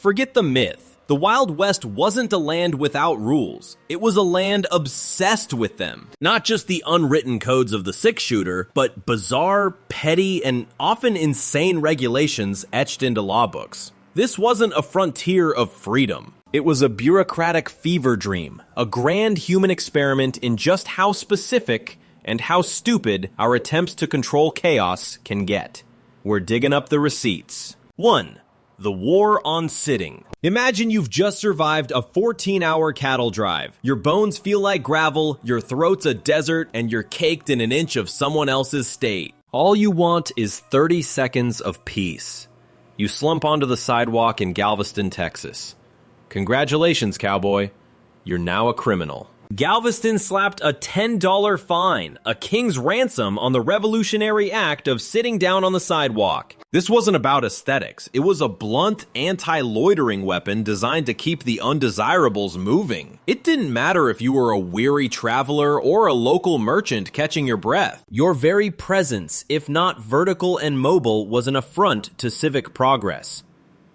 Forget the myth. The Wild West wasn't a land without rules. It was a land obsessed with them. Not just the unwritten codes of the six-shooter, but bizarre, petty, and often insane regulations etched into law books. This wasn't a frontier of freedom. It was a bureaucratic fever dream, a grand human experiment in just how specific and how stupid our attempts to control chaos can get. We're digging up the receipts. 1. The War on Sitting. Imagine you've just survived a 14-hour cattle drive. Your bones feel like gravel, your throat's a desert, and you're caked in an inch of someone else's state. All you want is 30 seconds of peace. You slump onto the sidewalk in Galveston, Texas. Congratulations, cowboy. You're now a criminal. Galveston slapped a $10 fine, a king's ransom on the revolutionary act of sitting down on the sidewalk. This wasn't about aesthetics. It was a blunt, anti-loitering weapon designed to keep the undesirables moving. It didn't matter if you were a weary traveler or a local merchant catching your breath. Your very presence, if not vertical and mobile, was an affront to civic progress.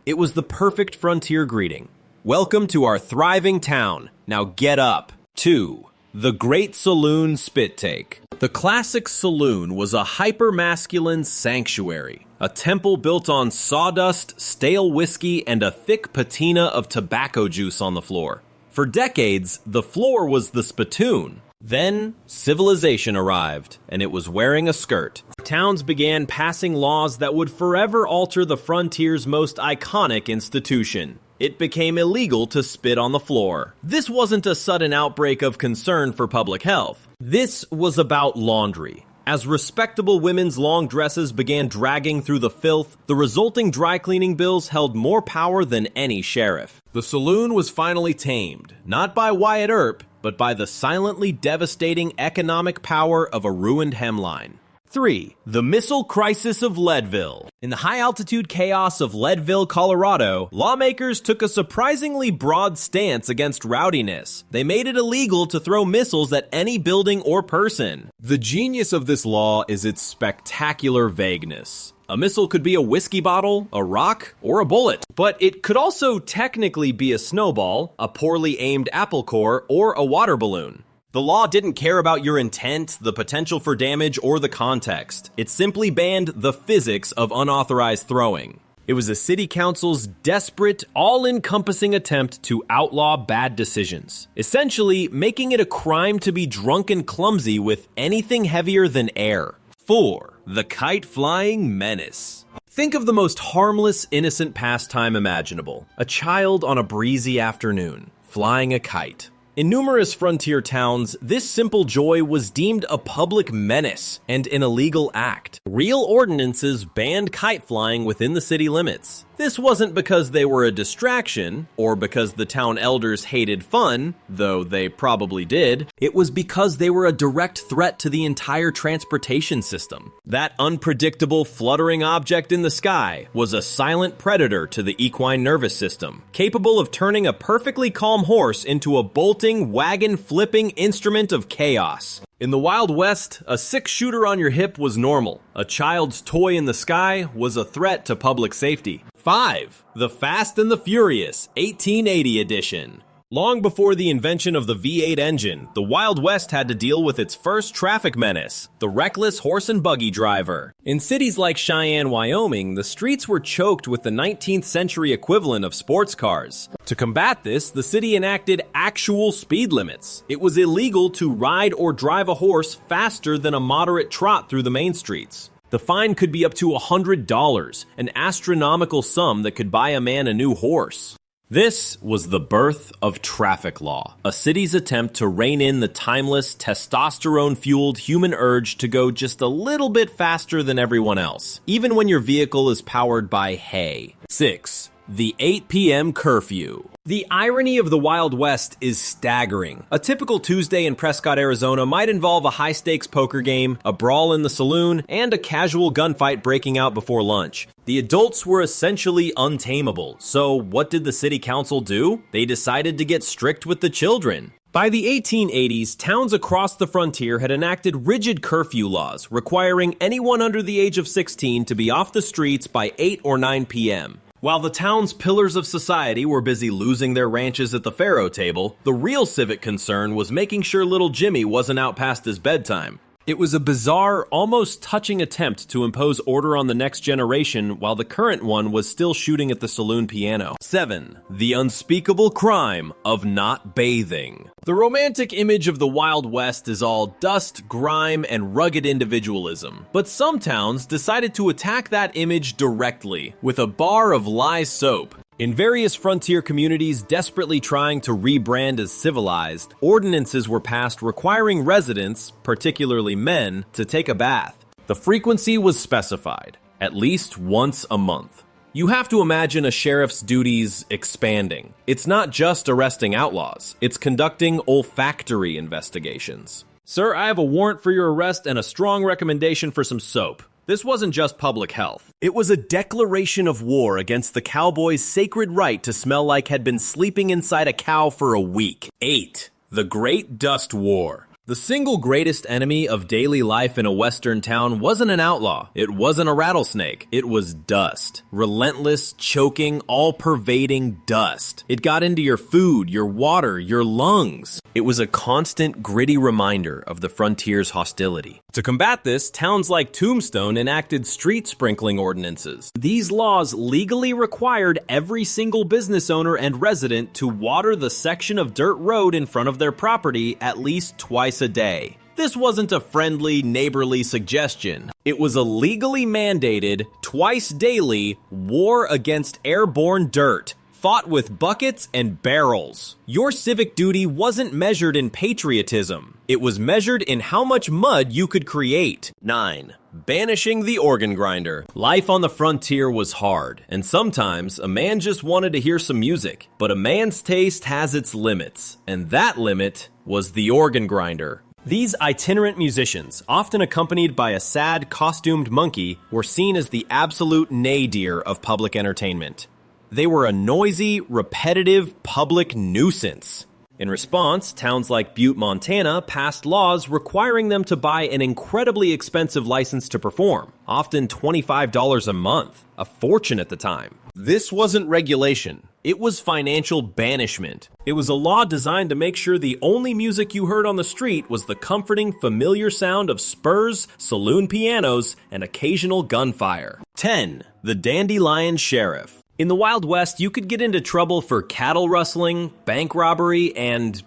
It was the perfect frontier greeting. Welcome to our thriving town. Now get up. 2. The Great Saloon Spit Take. The classic saloon was a hyper-masculine sanctuary, a temple built on sawdust, stale whiskey, and a thick patina of tobacco juice on the floor. For decades, the floor was the spittoon. Then, civilization arrived, and it was wearing a skirt. Towns began passing laws that would forever alter the frontier's most iconic institution. It became illegal to spit on the floor. This wasn't a sudden outbreak of concern for public health. This was about laundry. As respectable women's long dresses began dragging through the filth, the resulting dry cleaning bills held more power than any sheriff. The saloon was finally tamed, not by Wyatt Earp, but by the silently devastating economic power of a ruined hemline. 3. The Missile Crisis of Leadville. In the high-altitude chaos of Leadville, Colorado, lawmakers took a surprisingly broad stance against rowdiness. They made it illegal to throw missiles at any building or person. The genius of this law is its spectacular vagueness. A missile could be a whiskey bottle, a rock, or a bullet. But it could also technically be a snowball, a poorly aimed apple core, or a water balloon. The law didn't care about your intent, the potential for damage, or the context. It simply banned the physics of unauthorized throwing. It was a city council's desperate, all-encompassing attempt to outlaw bad decisions, essentially making it a crime to be drunk and clumsy with anything heavier than air. 4. The Kite Flying Menace. Think of the most harmless, innocent pastime imaginable. A child on a breezy afternoon, flying a kite. In numerous frontier towns, this simple joy was deemed a public menace and an illegal act. Real ordinances banned kite flying within the city limits. This wasn't because they were a distraction, or because the town elders hated fun, though they probably did. It was because they were a direct threat to the entire transportation system. That unpredictable, fluttering object in the sky was a silent predator to the equine nervous system, capable of turning a perfectly calm horse into a bolting, wagon-flipping instrument of chaos. In the Wild West, a six-shooter on your hip was normal. A child's toy in the sky was a threat to public safety. 5. The Fast and the Furious 1880 edition. Long before the invention of the V8 engine, the Wild West had to deal with its first traffic menace, the reckless horse and buggy driver. In cities like Cheyenne, Wyoming, the streets were choked with the 19th century equivalent of sports cars. To combat this, the city enacted actual speed limits. It was illegal to ride or drive a horse faster than a moderate trot through the main streets. The fine could be up to $100, an astronomical sum that could buy a man a new horse. This was the birth of traffic law, a city's attempt to rein in the timeless, testosterone-fueled human urge to go just a little bit faster than everyone else, even when your vehicle is powered by hay. 6. The 8 p.m. curfew. The irony of the Wild West is staggering. A typical Tuesday in Prescott, Arizona might involve a high-stakes poker game, a brawl in the saloon, and a casual gunfight breaking out before lunch. The adults were essentially untamable, so what did the city council do? They decided to get strict with the children. By the 1880s, towns across the frontier had enacted rigid curfew laws requiring anyone under the age of 16 to be off the streets by 8 or 9 p.m. While the town's pillars of society were busy losing their ranches at the faro table, the real civic concern was making sure little Jimmy wasn't out past his bedtime. It was a bizarre, almost touching attempt to impose order on the next generation while the current one was still shooting at the saloon piano. 7. The unspeakable crime of not bathing. The romantic image of the Wild West is all dust, grime, and rugged individualism. But some towns decided to attack that image directly with a bar of lye soap. In various frontier communities desperately trying to rebrand as civilized, ordinances were passed requiring residents, particularly men, to take a bath. The frequency was specified, at least once a month. You have to imagine a sheriff's duties expanding. It's not just arresting outlaws, it's conducting olfactory investigations. Sir, I have a warrant for your arrest and a strong recommendation for some soap. This wasn't just public health. It was a declaration of war against the cowboy's sacred right to smell like had been sleeping inside a cow for a week. 8. The Great Dust War. The single greatest enemy of daily life in a western town wasn't an outlaw. It wasn't a rattlesnake. It was dust. Relentless, choking, all-pervading dust. It got into your food, your water, your lungs. It was a constant, gritty reminder of the frontier's hostility. To combat this, towns like Tombstone enacted street sprinkling ordinances. These laws legally required every single business owner and resident to water the section of dirt road in front of their property at least twice a day. This wasn't a friendly, neighborly suggestion. It was a legally mandated, twice daily, war against airborne dirt, fought with buckets and barrels. Your civic duty wasn't measured in patriotism. It was measured in how much mud you could create. 9. Banishing the organ grinder. Life on the frontier was hard, and sometimes a man just wanted to hear some music. But a man's taste has its limits, and that limit was the organ grinder. These itinerant musicians, often accompanied by a sad, costumed monkey, were seen as the absolute nadir of public entertainment. They were a noisy, repetitive, public nuisance. In response, towns like Butte, Montana passed laws requiring them to buy an incredibly expensive license to perform, often $25 a month, a fortune at the time. This wasn't regulation. It was financial banishment. It was a law designed to make sure the only music you heard on the street was the comforting, familiar sound of spurs, saloon pianos, and occasional gunfire. 10. The Dandelion Sheriff. In the Wild West, you could get into trouble for cattle rustling, bank robbery, and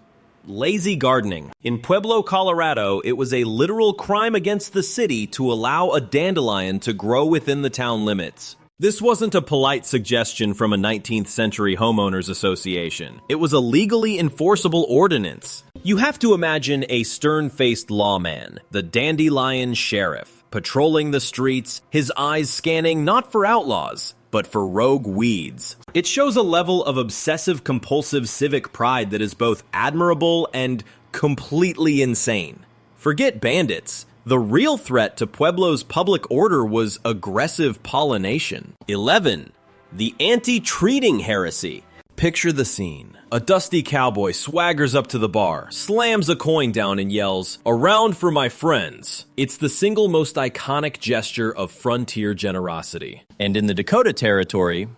lazy gardening. In Pueblo, Colorado, it was a literal crime against the city to allow a dandelion to grow within the town limits. This wasn't a polite suggestion from a 19th century homeowners association. It was a legally enforceable ordinance. You have to imagine a stern-faced lawman, the Dandelion Sheriff, patrolling the streets, his eyes scanning not for outlaws, but for rogue weeds. It shows a level of obsessive-compulsive civic pride that is both admirable and completely insane. Forget bandits. The real threat to Pueblo's public order was aggressive pollination. 11. The anti-treating heresy. Picture the scene. A dusty cowboy swaggers up to the bar, slams a coin down and yells, "Around for my friends." It's the single most iconic gesture of frontier generosity. And in the Dakota Territory,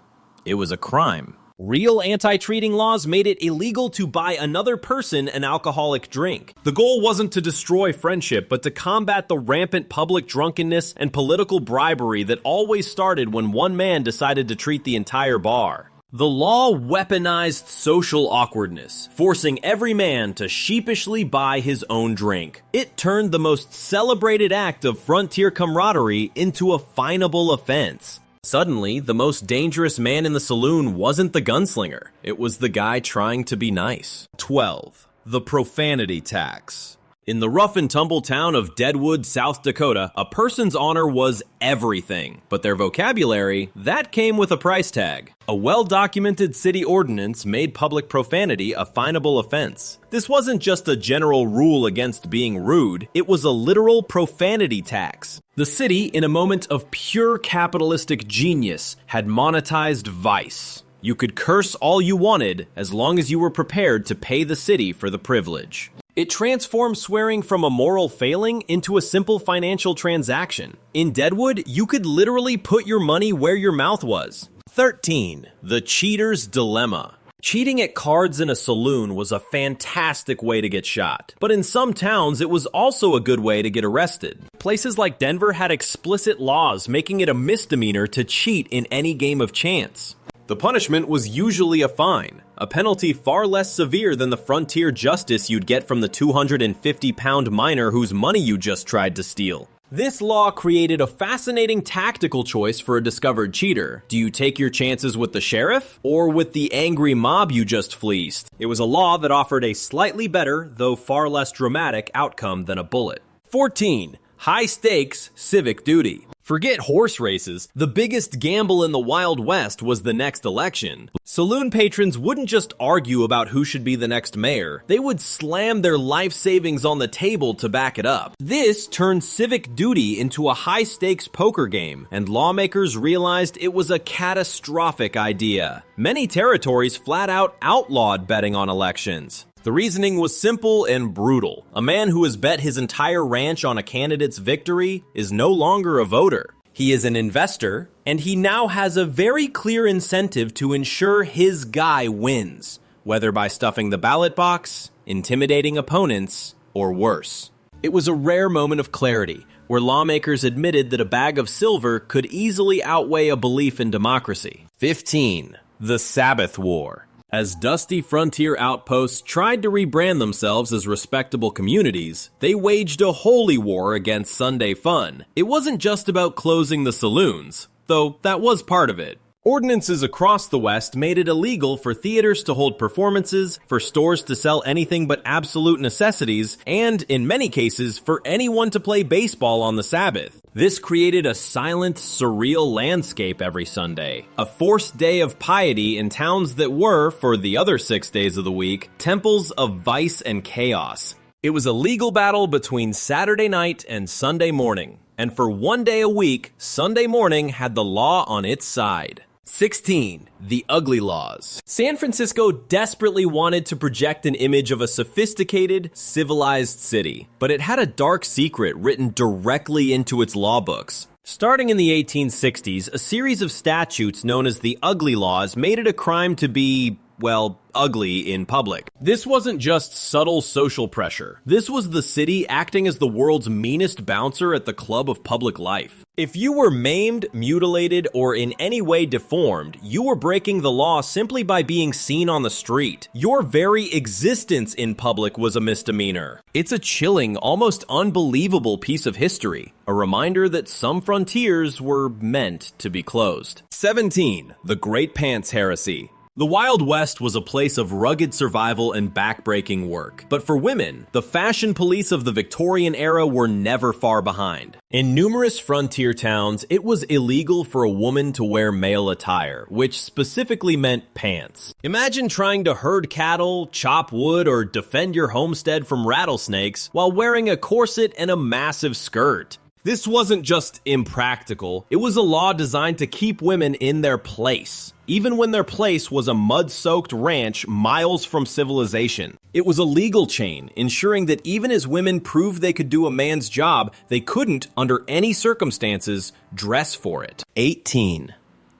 it was a crime. Real anti-treating laws made it illegal to buy another person an alcoholic drink. The goal wasn't to destroy friendship, but to combat the rampant public drunkenness and political bribery that always started when one man decided to treat the entire bar. The law weaponized social awkwardness, forcing every man to sheepishly buy his own drink. It turned the most celebrated act of frontier camaraderie into a finable offense. Suddenly, the most dangerous man in the saloon wasn't the gunslinger. It was the guy trying to be nice. 12. The profanity tax. In the rough and tumble town of Deadwood, South Dakota, a person's honor was everything. But their vocabulary, that came with a price tag. A well-documented city ordinance made public profanity a finable offense. This wasn't just a general rule against being rude, it was a literal profanity tax. The city, in a moment of pure capitalistic genius, had monetized vice. You could curse all you wanted as long as you were prepared to pay the city for the privilege. It transformed swearing from a moral failing into a simple financial transaction. In Deadwood, you could literally put your money where your mouth was. 13. The Cheater's Dilemma. Cheating at cards in a saloon was a fantastic way to get shot, but in some towns it was also a good way to get arrested. Places like Denver had explicit laws making it a misdemeanor to cheat in any game of chance. The punishment was usually a fine, a penalty far less severe than the frontier justice you'd get from the 250-pound miner whose money you just tried to steal. This law created a fascinating tactical choice for a discovered cheater. Do you take your chances with the sheriff or with the angry mob you just fleeced? It was a law that offered a slightly better, though far less dramatic, outcome than a bullet. 14. High stakes civic duty. Forget horse races. The biggest gamble in the Wild West was the next election. Saloon patrons wouldn't just argue about who should be the next mayor. They would slam their life savings on the table to back it up. This turned civic duty into a high-stakes poker game, and lawmakers realized it was a catastrophic idea. Many territories flat out outlawed betting on elections. The reasoning was simple and brutal. A man who has bet his entire ranch on a candidate's victory is no longer a voter. He is an investor, and he now has a very clear incentive to ensure his guy wins, whether by stuffing the ballot box, intimidating opponents, or worse. It was a rare moment of clarity, where lawmakers admitted that a bag of silver could easily outweigh a belief in democracy. 15. The Sabbath War. As dusty frontier outposts tried to rebrand themselves as respectable communities, they waged a holy war against Sunday fun. It wasn't just about closing the saloons, though that was part of it. Ordinances across the West made it illegal for theaters to hold performances, for stores to sell anything but absolute necessities, and, in many cases, for anyone to play baseball on the Sabbath. This created a silent, surreal landscape every Sunday, a forced day of piety in towns that were, for the other 6 days of the week, temples of vice and chaos. It was a legal battle between Saturday night and Sunday morning, and for one day a week, Sunday morning had the law on its side. 16. The Ugly Laws. San Francisco desperately wanted to project an image of a sophisticated, civilized city, but it had a dark secret written directly into its law books. Starting in the 1860s, a series of statutes known as the Ugly Laws made it a crime to be, well, ugly in public. This wasn't just subtle social pressure. This was the city acting as the world's meanest bouncer at the club of public life. If you were maimed, mutilated, or in any way deformed, you were breaking the law simply by being seen on the street. Your very existence in public was a misdemeanor. It's a chilling, almost unbelievable piece of history, a reminder that some frontiers were meant to be closed. 17. The Great Pants Heresy. The Wild West was a place of rugged survival and backbreaking work. But for women, the fashion police of the Victorian era were never far behind. In numerous frontier towns, it was illegal for a woman to wear male attire, which specifically meant pants. Imagine trying to herd cattle, chop wood, or defend your homestead from rattlesnakes while wearing a corset and a massive skirt. This wasn't just impractical, it was a law designed to keep women in their place, even when their place was a mud-soaked ranch miles from civilization. It was a legal chain, ensuring that even as women proved they could do a man's job, they couldn't, under any circumstances, dress for it. 18.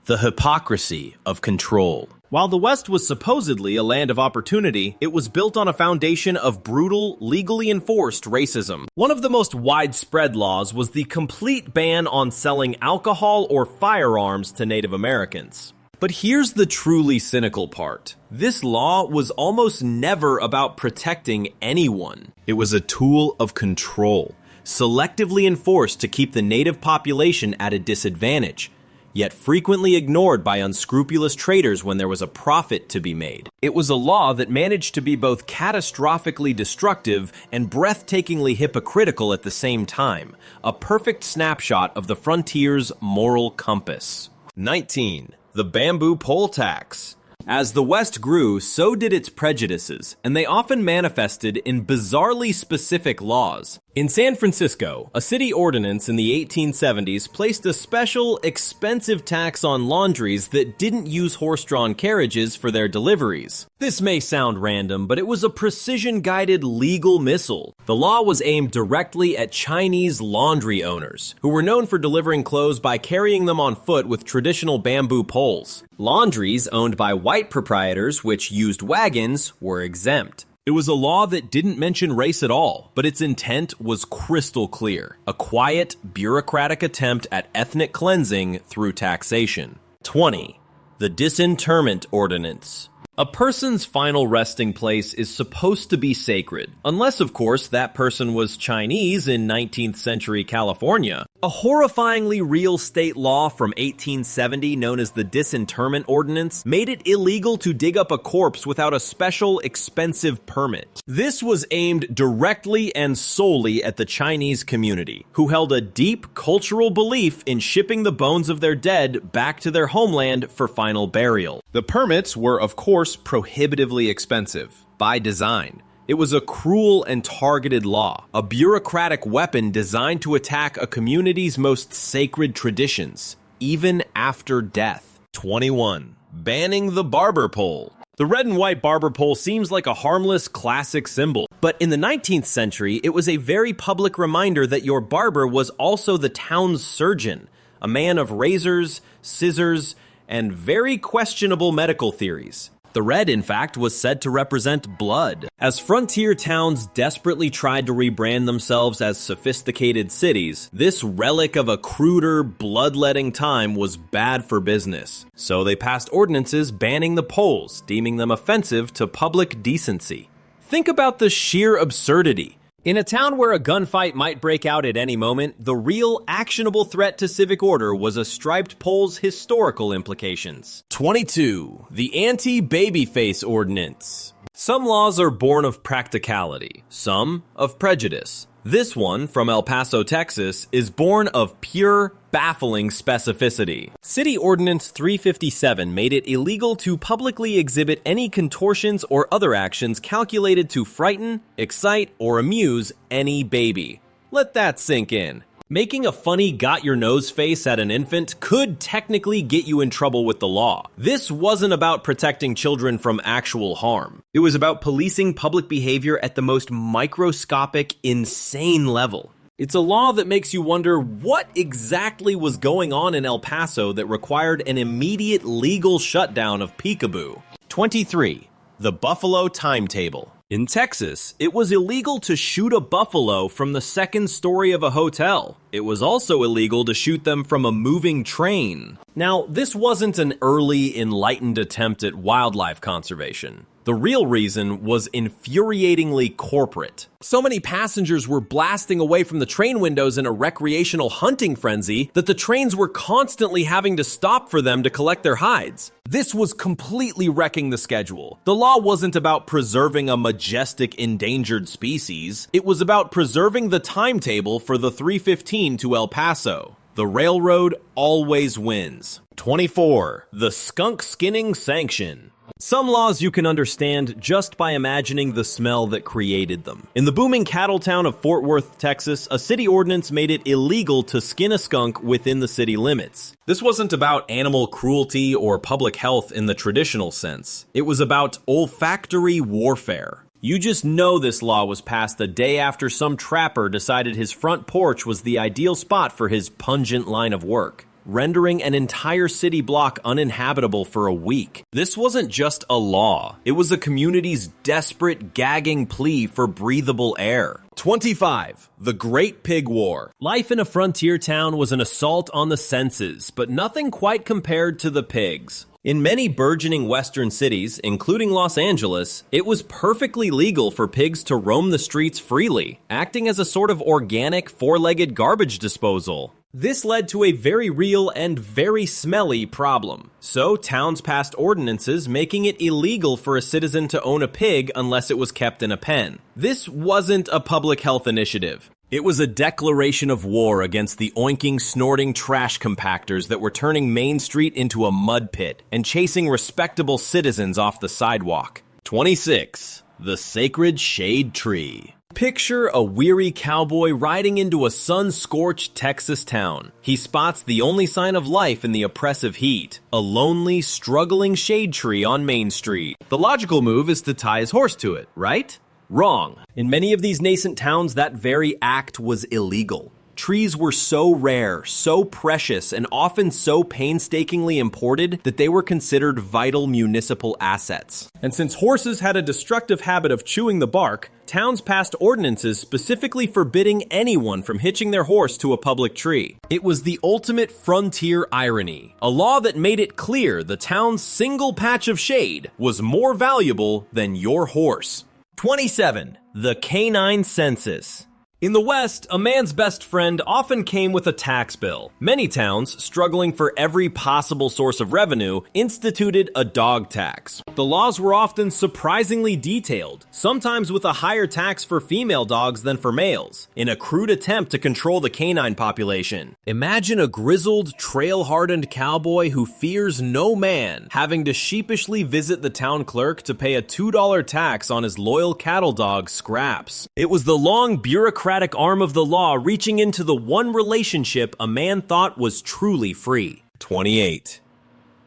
The Hypocrisy of Control. While the West was supposedly a land of opportunity, it was built on a foundation of brutal, legally enforced racism. One of the most widespread laws was the complete ban on selling alcohol or firearms to Native Americans. But here's the truly cynical part. This law was almost never about protecting anyone. It was a tool of control, selectively enforced to keep the native population at a disadvantage, yet frequently ignored by unscrupulous traders when there was a profit to be made. It was a law that managed to be both catastrophically destructive and breathtakingly hypocritical at the same time, a perfect snapshot of the frontier's moral compass. 19. The Bamboo Poll Tax. As the West grew, so did its prejudices, and they often manifested in bizarrely specific laws. In San Francisco, a city ordinance in the 1870s placed a special, expensive tax on laundries that didn't use horse-drawn carriages for their deliveries. This may sound random, but it was a precision-guided legal missile. The law was aimed directly at Chinese laundry owners, who were known for delivering clothes by carrying them on foot with traditional bamboo poles. Laundries owned by white proprietors, which used wagons, were exempt. It was a law that didn't mention race at all, but its intent was crystal clear. A quiet, bureaucratic attempt at ethnic cleansing through taxation. 20. The Disinterment Ordinance. A person's final resting place is supposed to be sacred, unless, of course, that person was Chinese in 19th century California. A horrifyingly real state law from 1870 known as the Disinterment Ordinance made it illegal to dig up a corpse without a special, expensive permit. This was aimed directly and solely at the Chinese community, who held a deep cultural belief in shipping the bones of their dead back to their homeland for final burial. The permits were, of course, prohibitively expensive, by design. It was a cruel and targeted law, a bureaucratic weapon designed to attack a community's most sacred traditions, even after death. 21. Banning the barber pole. The red and white barber pole seems like a harmless classic symbol, but in the 19th century, it was a very public reminder that your barber was also the town's surgeon, a man of razors, scissors, and very questionable medical theories. The red, in fact, was said to represent blood. As frontier towns desperately tried to rebrand themselves as sophisticated cities, this relic of a cruder, bloodletting time was bad for business. So they passed ordinances banning the poles, deeming them offensive to public decency. Think about the sheer absurdity. In a town where a gunfight might break out at any moment, the real, actionable threat to civic order was a striped pole's historical implications. 22. The Anti-Babyface Ordinance. Some laws are born of practicality, some of prejudice. This one, from El Paso, Texas, is born of pure, baffling specificity. City Ordinance 357 made it illegal to publicly exhibit any contortions or other actions calculated to frighten, excite, or amuse any baby. Let that sink in. Making a funny got-your-nose face at an infant could technically get you in trouble with the law. This wasn't about protecting children from actual harm. It was about policing public behavior at the most microscopic, insane level. It's a law that makes you wonder what exactly was going on in El Paso that required an immediate legal shutdown of Peekaboo. 23. The Buffalo Timetable. In Texas, it was illegal to shoot a buffalo from the second story of a hotel. It was also illegal to shoot them from a moving train. Now, this wasn't an early, enlightened attempt at wildlife conservation. The real reason was infuriatingly corporate. So many passengers were blasting away from the train windows in a recreational hunting frenzy that the trains were constantly having to stop for them to collect their hides. This was completely wrecking the schedule. The law wasn't about preserving a majestic endangered species. It was about preserving the timetable for the 315 to El Paso. The railroad always wins. 24. The Skunk Skinning Sanction. Some laws you can understand just by imagining the smell that created them. In the booming cattle town of Fort Worth, Texas, a city ordinance made it illegal to skin a skunk within the city limits. This wasn't about animal cruelty or public health in the traditional sense. It was about olfactory warfare. You just know this law was passed the day after some trapper decided his front porch was the ideal spot for his pungent line of work, rendering an entire city block uninhabitable for a week. This wasn't just a law. It was a community's desperate, gagging plea for breathable air. 25. The Great Pig War. Life in a frontier town was an assault on the senses, but nothing quite compared to the pigs. In many burgeoning western cities, including Los Angeles, it was perfectly legal for pigs to roam the streets freely, acting as a sort of organic, four-legged garbage disposal. This led to a very real and very smelly problem. So towns passed ordinances making it illegal for a citizen to own a pig unless it was kept in a pen. This wasn't a public health initiative. It was a declaration of war against the oinking, snorting trash compactors that were turning Main Street into a mud pit and chasing respectable citizens off the sidewalk. 26. The Sacred Shade Tree. Picture a weary cowboy riding into a sun-scorched Texas town. He spots the only sign of life in the oppressive heat, a lonely, struggling shade tree on Main Street. The logical move is to tie his horse to it, right? Wrong. In many of these nascent towns, that very act was illegal. Trees were so rare, so precious, and often so painstakingly imported that they were considered vital municipal assets. And since horses had a destructive habit of chewing the bark, towns passed ordinances specifically forbidding anyone from hitching their horse to a public tree. It was the ultimate frontier irony, a law that made it clear the town's single patch of shade was more valuable than your horse. 27. The Canine Census. In the West, a man's best friend often came with a tax bill. Many towns, struggling for every possible source of revenue, instituted a dog tax. The laws were often surprisingly detailed, sometimes with a higher tax for female dogs than for males, in a crude attempt to control the canine population. Imagine a grizzled, trail-hardened cowboy who fears no man, having to sheepishly visit the town clerk to pay a $2 tax on his loyal cattle dog, Scraps. It was the long, bureaucratic arm of the law reaching into the one relationship a man thought was truly free. 28.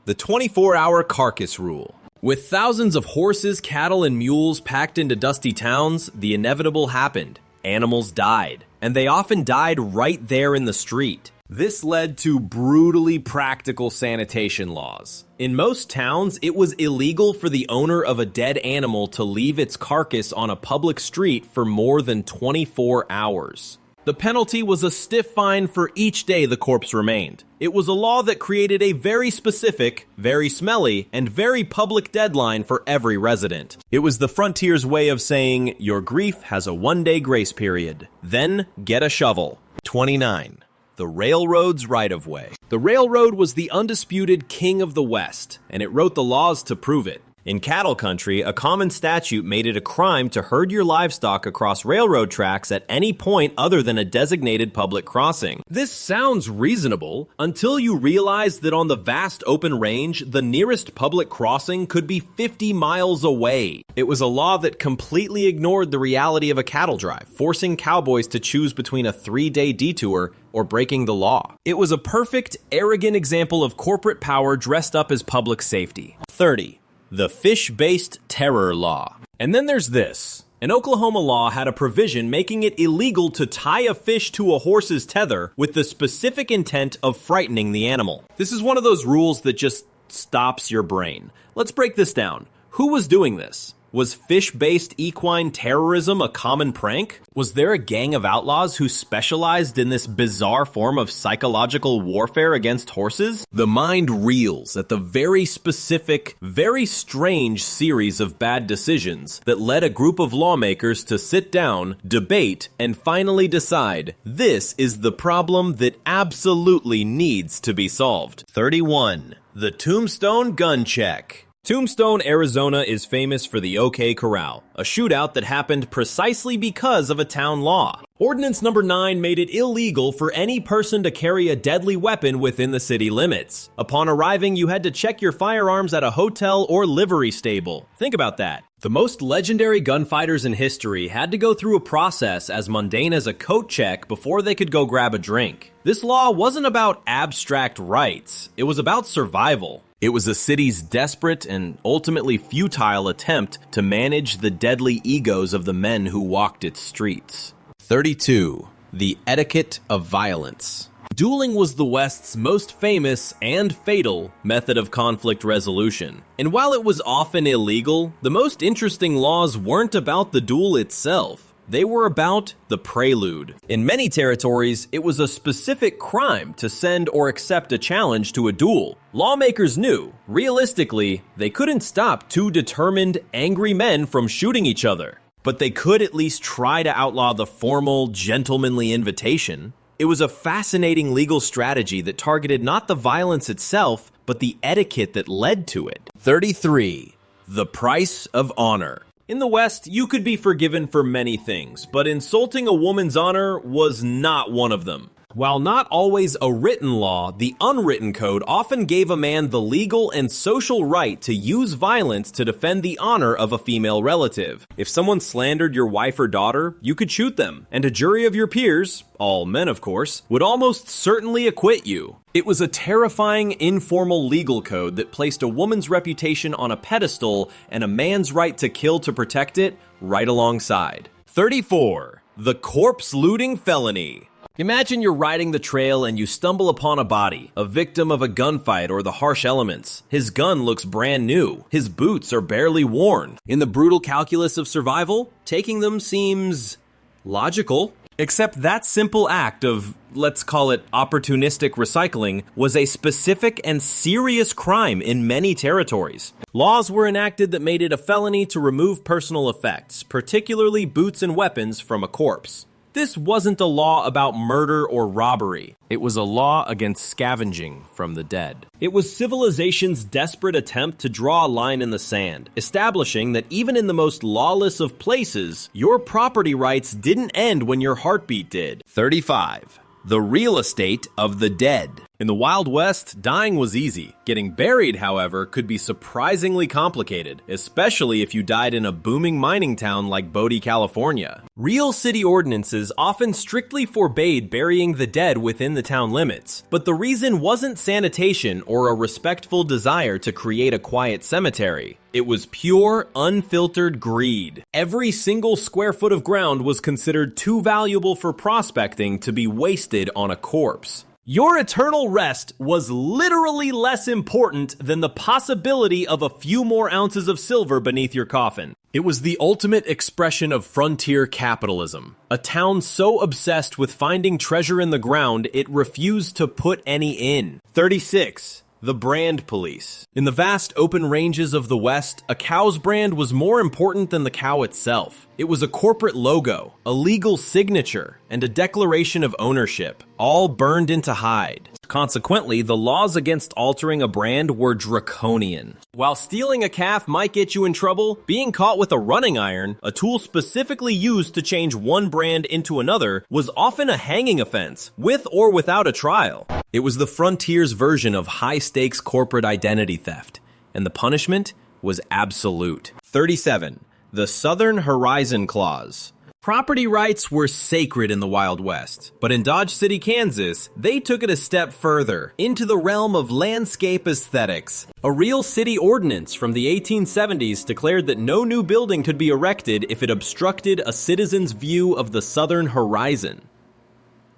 The 24-hour carcass rule. With thousands of horses, cattle, and mules packed into dusty towns, the inevitable happened. Animals died, and they often died right there in the street. This led to brutally practical sanitation laws. In most towns, it was illegal for the owner of a dead animal to leave its carcass on a public street for more than 24 hours. The penalty was a stiff fine for each day the corpse remained. It was a law that created a very specific, very smelly, and very public deadline for every resident. It was the frontier's way of saying, your grief has a one-day grace period. Then get a shovel. 29. The railroad's right-of-way. The railroad was the undisputed king of the West, and it wrote the laws to prove it. In cattle country, a common statute made it a crime to herd your livestock across railroad tracks at any point other than a designated public crossing. This sounds reasonable until you realize that on the vast open range, the nearest public crossing could be 50 miles away. It was a law that completely ignored the reality of a cattle drive, forcing cowboys to choose between a 3-day detour or breaking the law. It was a perfect, arrogant example of corporate power dressed up as public safety. 30. The fish-based terror law. And then there's this. An Oklahoma law had a provision making it illegal to tie a fish to a horse's tether with the specific intent of frightening the animal. This is one of those rules that just stops your brain. Let's break this down. Who was doing this? Was fish-based equine terrorism a common prank? Was there a gang of outlaws who specialized in this bizarre form of psychological warfare against horses? The mind reels at the very specific, very strange series of bad decisions that led a group of lawmakers to sit down, debate, and finally decide this is the problem that absolutely needs to be solved. 31. The Tombstone Gun Check. Tombstone, Arizona is famous for the OK Corral, a shootout that happened precisely because of a town law. Ordinance number 9 made it illegal for any person to carry a deadly weapon within the city limits. Upon arriving, you had to check your firearms at a hotel or livery stable. Think about that. The most legendary gunfighters in history had to go through a process as mundane as a coat check before they could go grab a drink. This law wasn't about abstract rights, it was about survival. It was the city's desperate and ultimately futile attempt to manage the deadly egos of the men who walked its streets. 32. The etiquette of violence. Dueling was the West's most famous and fatal method of conflict resolution. And while it was often illegal, the most interesting laws weren't about the duel itself. They were about the prelude. In many territories, it was a specific crime to send or accept a challenge to a duel. Lawmakers knew, realistically, they couldn't stop two determined, angry men from shooting each other. But they could at least try to outlaw the formal, gentlemanly invitation. It was a fascinating legal strategy that targeted not the violence itself, but the etiquette that led to it. 33. The price of honor. In the West, you could be forgiven for many things, but insulting a woman's honor was not one of them. While not always a written law, the unwritten code often gave a man the legal and social right to use violence to defend the honor of a female relative. If someone slandered your wife or daughter, you could shoot them, and a jury of your peers, all men of course, would almost certainly acquit you. It was a terrifying, informal legal code that placed a woman's reputation on a pedestal and a man's right to kill to protect it right alongside. 34. The corpse looting felony. Imagine you're riding the trail and you stumble upon a body, a victim of a gunfight or the harsh elements. His gun looks brand new. His boots are barely worn. In the brutal calculus of survival, taking them seems logical. Except that simple act of, let's call it opportunistic recycling, was a specific and serious crime in many territories. Laws were enacted that made it a felony to remove personal effects, particularly boots and weapons, from a corpse. This wasn't a law about murder or robbery. It was a law against scavenging from the dead. It was civilization's desperate attempt to draw a line in the sand, establishing that even in the most lawless of places, your property rights didn't end when your heartbeat did. 35. The real estate of the dead. In the Wild West, dying was easy. Getting buried, however, could be surprisingly complicated, especially if you died in a booming mining town like Bodie, California. Real city ordinances often strictly forbade burying the dead within the town limits, but the reason wasn't sanitation or a respectful desire to create a quiet cemetery. It was pure, unfiltered greed. Every single square foot of ground was considered too valuable for prospecting to be wasted on a corpse. Your eternal rest was literally less important than the possibility of a few more ounces of silver beneath your coffin. It was the ultimate expression of frontier capitalism. A town so obsessed with finding treasure in the ground, it refused to put any in. 36. The brand police. In the vast open ranges of the West, a cow's brand was more important than the cow itself. It was a corporate logo, a legal signature, and a declaration of ownership, all burned into hide. Consequently, the laws against altering a brand were draconian. While stealing a calf might get you in trouble, being caught with a running iron, a tool specifically used to change one brand into another, was often a hanging offense, with or without a trial. It was the frontier's version of high-stakes corporate identity theft, and the punishment was absolute. 37. The Southern Horizon Clause. Property rights were sacred in the Wild West, but in Dodge City, Kansas, they took it a step further, into the realm of landscape aesthetics. A real city ordinance from the 1870s declared that no new building could be erected if it obstructed a citizen's view of the southern horizon.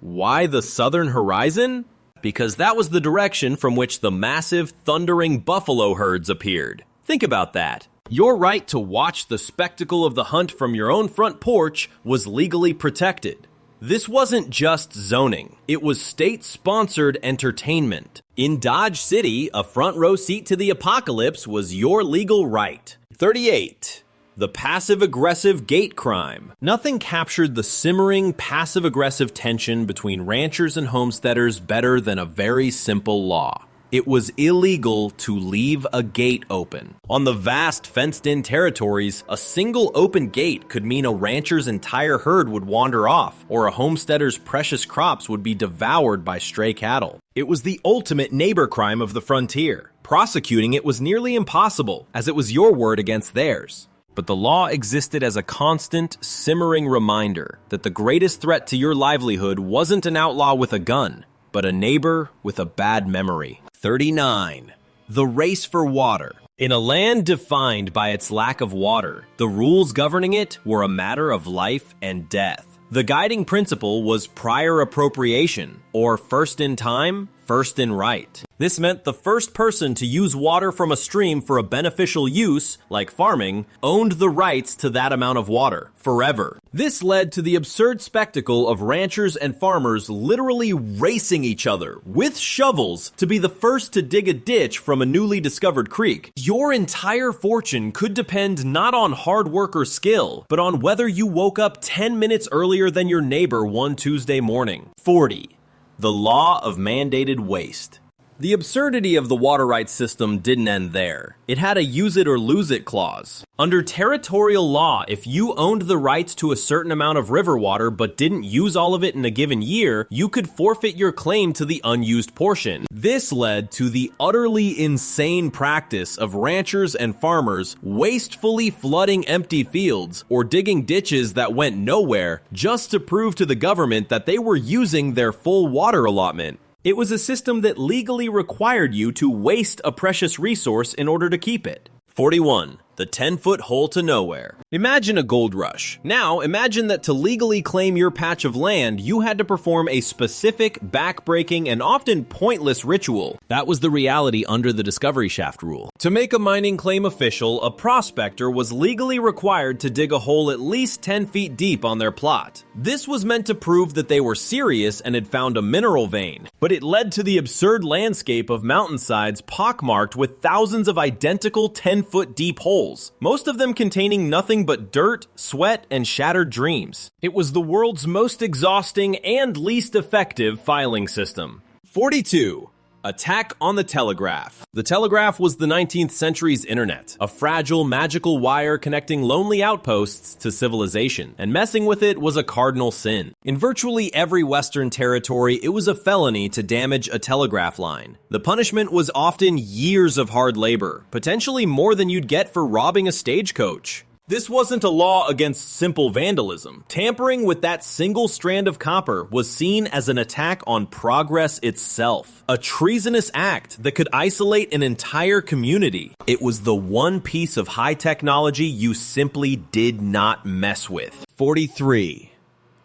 Why the southern horizon? Because that was the direction from which the massive, thundering buffalo herds appeared. Think about that. Your right to watch the spectacle of the hunt from your own front porch was legally protected. This wasn't just zoning, it was state-sponsored entertainment. In Dodge City, a front row seat to the apocalypse was your legal right. 38. The passive-aggressive gate crime. Nothing captured the simmering, passive-aggressive tension between ranchers and homesteaders better than a very simple law. It was illegal to leave a gate open. On the vast fenced-in territories, a single open gate could mean a rancher's entire herd would wander off, or a homesteader's precious crops would be devoured by stray cattle. It was the ultimate neighbor crime of the frontier. Prosecuting it was nearly impossible, as it was your word against theirs. But the law existed as a constant, simmering reminder that the greatest threat to your livelihood wasn't an outlaw with a gun, but a neighbor with a bad memory. 39. The race for water. In a land defined by its lack of water, the rules governing it were a matter of life and death. The guiding principle was prior appropriation, or first in time, first in right. This meant the first person to use water from a stream for a beneficial use, like farming, owned the rights to that amount of water, forever. This led to the absurd spectacle of ranchers and farmers literally racing each other with shovels to be the first to dig a ditch from a newly discovered creek. Your entire fortune could depend not on hard work or skill, but on whether you woke up 10 minutes earlier than your neighbor one Tuesday morning. 40. The law of mandated waste. The absurdity of the water rights system didn't end there. It had a use it or lose it clause. Under territorial law, if you owned the rights to a certain amount of river water but didn't use all of it in a given year, you could forfeit your claim to the unused portion. This led to the utterly insane practice of ranchers and farmers wastefully flooding empty fields or digging ditches that went nowhere just to prove to the government that they were using their full water allotment. It was a system that legally required you to waste a precious resource in order to keep it. 41. The 10-foot hole to nowhere. Imagine a gold rush. Now, imagine that to legally claim your patch of land, you had to perform a specific, back-breaking, and often pointless ritual. That was the reality under the Discovery Shaft rule. To make a mining claim official, a prospector was legally required to dig a hole at least 10 feet deep on their plot. This was meant to prove that they were serious and had found a mineral vein. But it led to the absurd landscape of mountainsides pockmarked with thousands of identical 10-foot deep holes, most of them containing nothing but dirt, sweat, and shattered dreams. It was the world's most exhausting and least effective filing system. 42. Attack on the telegraph. The telegraph was the 19th century's internet, a fragile, magical wire connecting lonely outposts to civilization, and messing with it was a cardinal sin. In virtually every Western territory, it was a felony to damage a telegraph line. The punishment was often years of hard labor, potentially more than you'd get for robbing a stagecoach. This wasn't a law against simple vandalism. Tampering with that single strand of copper was seen as an attack on progress itself, a treasonous act that could isolate an entire community. It was the one piece of high technology you simply did not mess with. 43.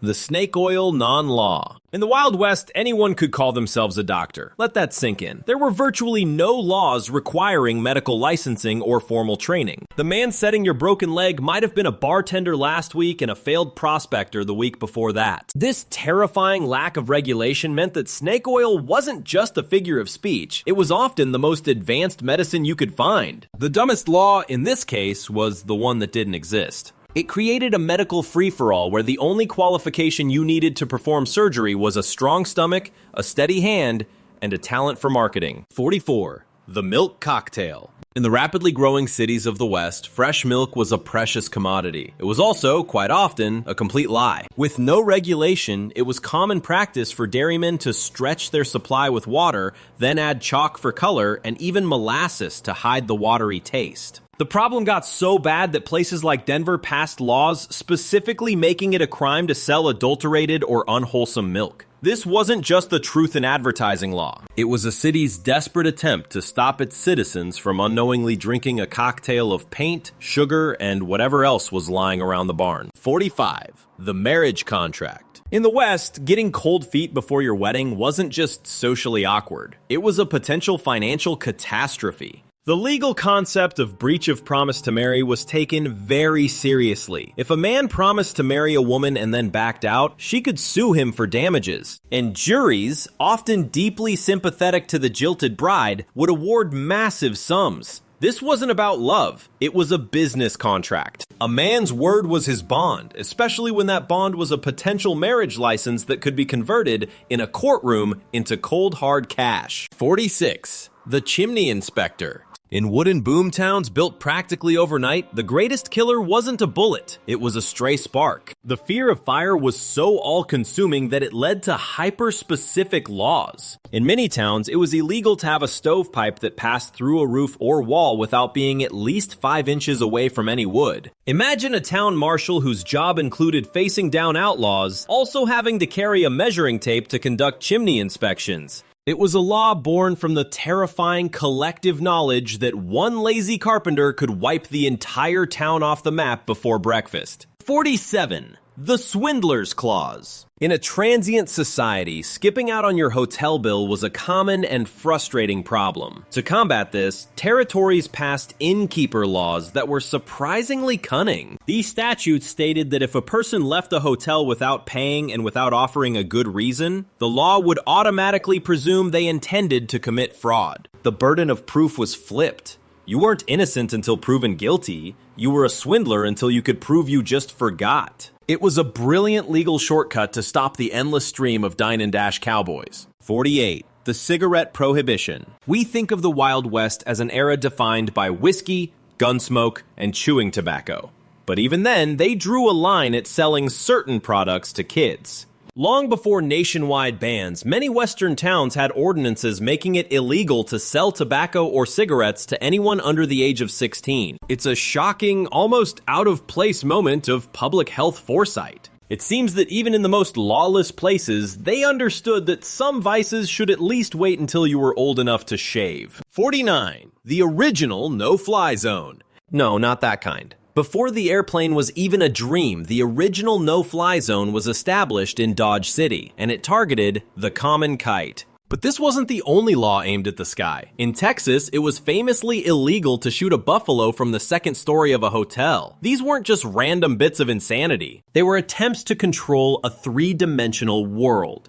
The snake oil non-law. In the Wild West, anyone could call themselves a doctor. Let that sink in. There were virtually no laws requiring medical licensing or formal training. The man setting your broken leg might have been a bartender last week and a failed prospector the week before that. This terrifying lack of regulation meant that snake oil wasn't just a figure of speech. It was often the most advanced medicine you could find. The dumbest law in this case was the one that didn't exist. It created a medical free-for-all where the only qualification you needed to perform surgery was a strong stomach, a steady hand, and a talent for marketing. 44. The milk cocktail. In the rapidly growing cities of the West, fresh milk was a precious commodity. It was also, quite often, a complete lie. With no regulation, it was common practice for dairymen to stretch their supply with water, then add chalk for color, and even molasses to hide the watery taste. The problem got so bad that places like Denver passed laws specifically making it a crime to sell adulterated or unwholesome milk. This wasn't just the truth in advertising law. It was a city's desperate attempt to stop its citizens from unknowingly drinking a cocktail of paint, sugar, and whatever else was lying around the barn. 45. The marriage contract. In the West, getting cold feet before your wedding wasn't just socially awkward. It was a potential financial catastrophe. The legal concept of breach of promise to marry was taken very seriously. If a man promised to marry a woman and then backed out, she could sue him for damages. And juries, often deeply sympathetic to the jilted bride, would award massive sums. This wasn't about love, it was a business contract. A man's word was his bond, especially when that bond was a potential marriage license that could be converted in a courtroom into cold hard cash. 46. The chimney inspector. In wooden boom towns built practically overnight, the greatest killer wasn't a bullet, it was a stray spark. The fear of fire was so all-consuming that it led to hyper-specific laws. In many towns, it was illegal to have a stovepipe that passed through a roof or wall without being at least 5 inches away from any wood. Imagine a town marshal whose job included facing down outlaws, also having to carry a measuring tape to conduct chimney inspections. It was a law born from the terrifying collective knowledge that one lazy carpenter could wipe the entire town off the map before breakfast. 47. The Swindler's Clause. In a transient society, skipping out on your hotel bill was a common and frustrating problem. To combat this, territories passed innkeeper laws that were surprisingly cunning. These statutes stated that if a person left a hotel without paying and without offering a good reason, the law would automatically presume they intended to commit fraud. The burden of proof was flipped. You weren't innocent until proven guilty. You were a swindler until you could prove you just forgot. It was a brilliant legal shortcut to stop the endless stream of dine and dash cowboys. 48. the cigarette prohibition. We think of the Wild West as an era defined by whiskey, gunsmoke, and chewing tobacco. But even then, they drew a line at selling certain products to kids. Long before nationwide bans, many Western towns had ordinances making it illegal to sell tobacco or cigarettes to anyone under the age of 16. It's a shocking, almost out-of-place moment of public health foresight. It seems that even in the most lawless places, they understood that some vices should at least wait until you were old enough to shave. 49. The original no-fly zone. No, not that kind. Before the airplane was even a dream, the original no-fly zone was established in Dodge City, and it targeted the common kite. But this wasn't the only law aimed at the sky. In Texas, it was famously illegal to shoot a buffalo from the second story of a hotel. These weren't just random bits of insanity. They were attempts to control a three-dimensional world.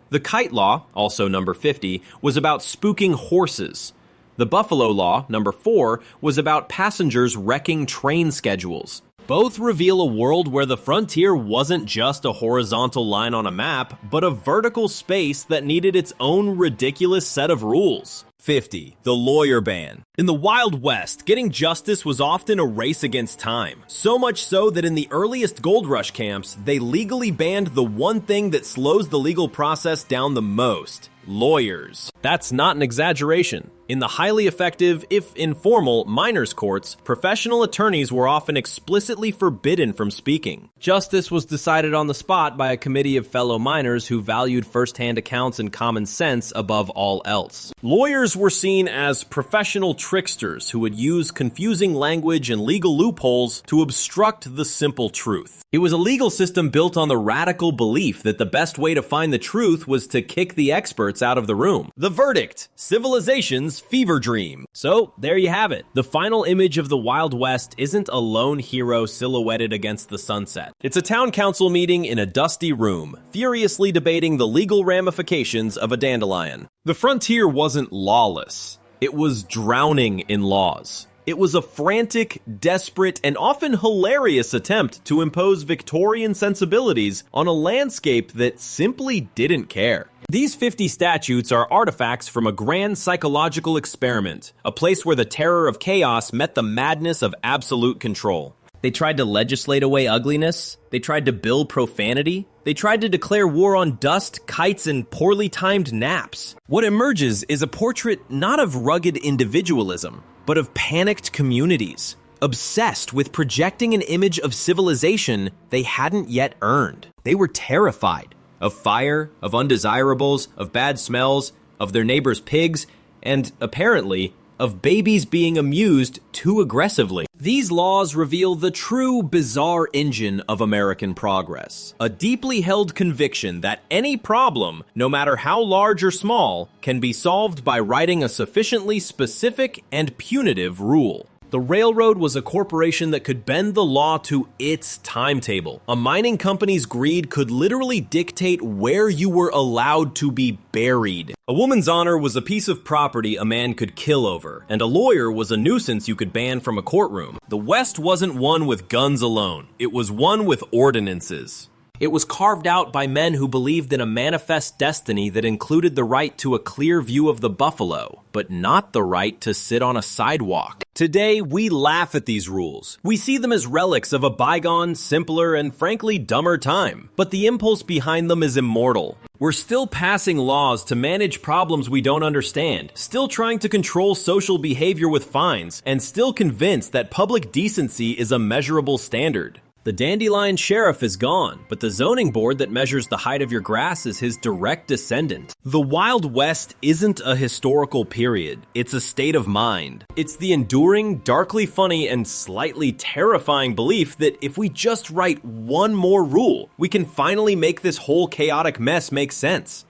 The kite law, also number 50, was about spooking horses. The Buffalo Law, number 4, was about passengers wrecking train schedules. Both reveal a world where the frontier wasn't just a horizontal line on a map, but a vertical space that needed its own ridiculous set of rules. 50. The lawyer ban. In the Wild West, getting justice was often a race against time. So much so that in the earliest gold rush camps, they legally banned the one thing that slows the legal process down the most: lawyers. That's not an exaggeration. In the highly effective, if informal, minors' courts, professional attorneys were often explicitly forbidden from speaking. Justice was decided on the spot by a committee of fellow minors who valued first-hand accounts and common sense above all else. Lawyers were seen as professional tricksters who would use confusing language and legal loopholes to obstruct the simple truth. It was a legal system built on the radical belief that the best way to find the truth was to kick the experts out of the room. The verdict: civilization's fever dream. So, there you have it. The final image of the Wild West isn't a lone hero silhouetted against the sunset. It's a town council meeting in a dusty room, furiously debating the legal ramifications of a dandelion. The frontier wasn't lawless. It was drowning in laws. It was a frantic, desperate, and often hilarious attempt to impose Victorian sensibilities on a landscape that simply didn't care. These 50 statutes are artifacts from a grand psychological experiment, a place where the terror of chaos met the madness of absolute control. They tried to legislate away ugliness. They tried to bill profanity. They tried to declare war on dust, kites, and poorly timed naps. What emerges is a portrait not of rugged individualism, but of panicked communities, obsessed with projecting an image of civilization they hadn't yet earned. They were terrified of fire, of undesirables, of bad smells, of their neighbors' pigs, and, apparently, of babies being amused too aggressively. These laws reveal the true bizarre engine of American progress. A deeply held conviction that any problem, no matter how large or small, can be solved by writing a sufficiently specific and punitive rule. The railroad was a corporation that could bend the law to its timetable. A mining company's greed could literally dictate where you were allowed to be buried. A woman's honor was a piece of property a man could kill over, and a lawyer was a nuisance you could ban from a courtroom. The West wasn't one with guns alone. It was one with ordinances. It was carved out by men who believed in a manifest destiny that included the right to a clear view of the buffalo, but not the right to sit on a sidewalk. Today, we laugh at these rules. We see them as relics of a bygone, simpler, and frankly dumber time. But the impulse behind them is immortal. We're still passing laws to manage problems we don't understand, still trying to control social behavior with fines, and still convinced that public decency is a measurable standard. The Dandelion Sheriff is gone, but the zoning board that measures the height of your grass is his direct descendant. The Wild West isn't a historical period, it's a state of mind. It's the enduring, darkly funny, and slightly terrifying belief that if we just write one more rule, we can finally make this whole chaotic mess make sense.